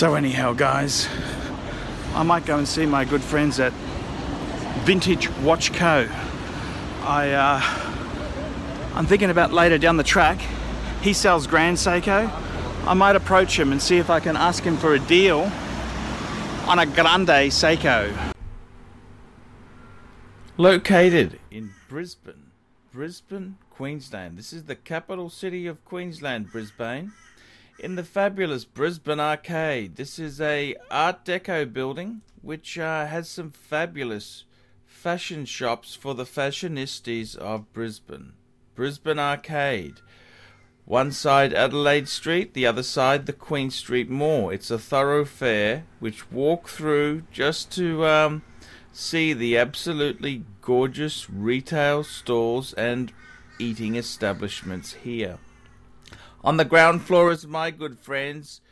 So anyhow guys, I might go and see my good friends at Vintage Watch Co. I'm thinking about later down the track, he sells Grand Seiko. I might approach him and see if I can ask him for a deal on a Grande Seiko. Located in Brisbane, Queensland. This is the capital city of Queensland, Brisbane. In the fabulous Brisbane Arcade. This is a Art Deco building which has some fabulous fashion shops for the fashionistas of Brisbane. Brisbane Arcade. One side Adelaide Street, the other side the Queen Street Mall. It's a thoroughfare which walk through just to see the absolutely gorgeous retail stores and eating establishments here. On the ground floor is my good friends,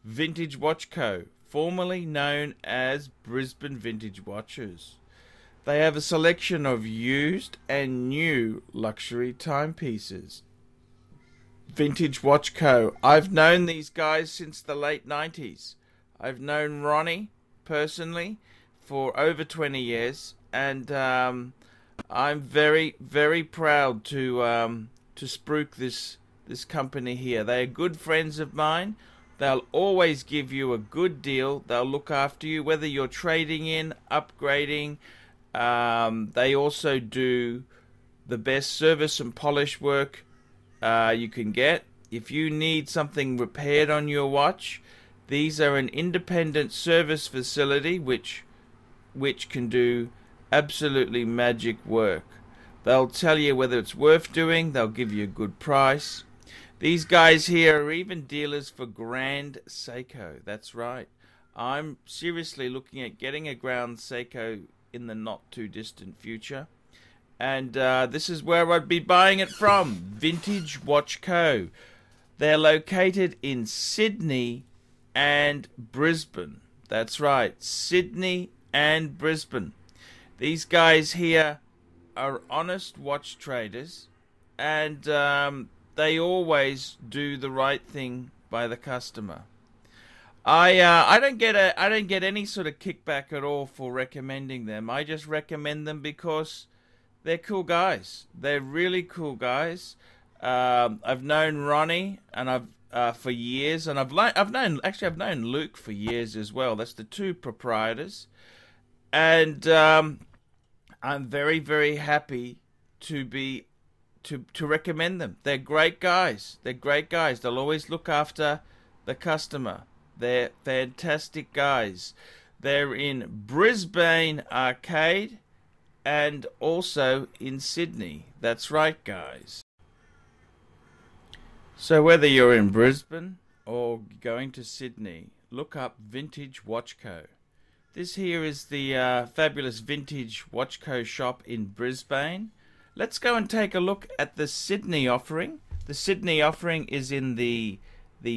Vintage Watch Co., formerly known as Brisbane Vintage Watches. They have a selection of used and new luxury timepieces. Vintage Watch Co. I've known these guys since the late 90s. I've known Ronnie personally for over 20 years, and I'm very, very proud to spruik this company here. They are good friends of mine. They'll always give you a good deal. They'll look after you, whether you're trading in, upgrading. They also do the best service and polish work you can get. If you need something repaired on your watch, these are an independent service facility which can do absolutely magic work. They'll tell you whether it's worth doing. They'll give you a good price. These guys here are even dealers for Grand Seiko. That's right. I'm seriously looking at getting a Grand Seiko in the not too distant future. And this is where I'd be buying it from. Vintage Watch Co. They're located in Sydney and Brisbane. That's right. Sydney and Brisbane. These guys here are honest watch traders, and they always do the right thing by the customer. I don't get any sort of kickback at all for recommending them. I just recommend them because they're cool guys. They're really cool guys. I've known Ronnie and I've for years, and I've known Luke for years as well. That's the two proprietors, and I'm very, very happy to recommend them. They're great guys. They're great guys. They'll always look after the customer. They're fantastic guys. They're in Brisbane Arcade and also in Sydney. That's right, guys. So whether you're in Brisbane or going to Sydney, look up Vintage Watch Co. This here is the fabulous Vintage Watch Co. shop in Brisbane. Let's go and take a look at the Sydney offering. The Sydney offering is in the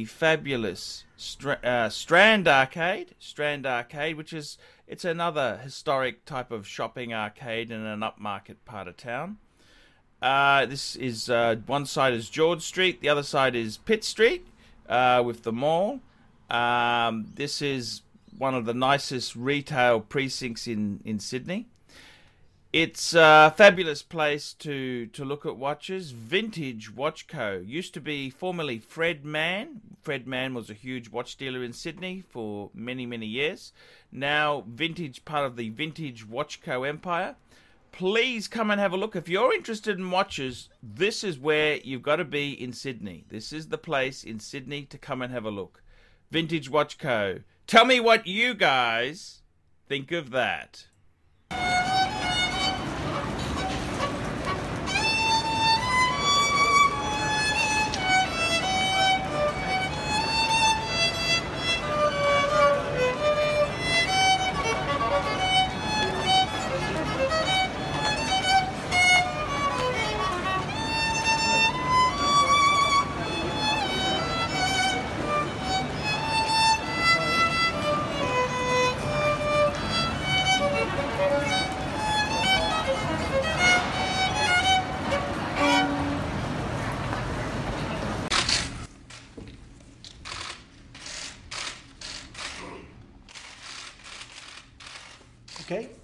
fabulous Strand Arcade. Strand Arcade, which is it's another historic type of shopping arcade in an upmarket part of town. This is one side is George Street, the other side is Pitt Street with the mall. This is one of the nicest retail precincts in Sydney. It's a fabulous place to look at watches. Vintage Watch Co. Used to be formerly Fred Mann. Fred Mann was a huge watch dealer in Sydney for many, many years. Now Vintage, part of the Vintage Watch Co. empire. Please come and have a look. If you're interested in watches, this is where you've got to be in Sydney. This is the place in Sydney to come and have a look. Vintage Watch Co. Tell me what you guys think of that. Okay.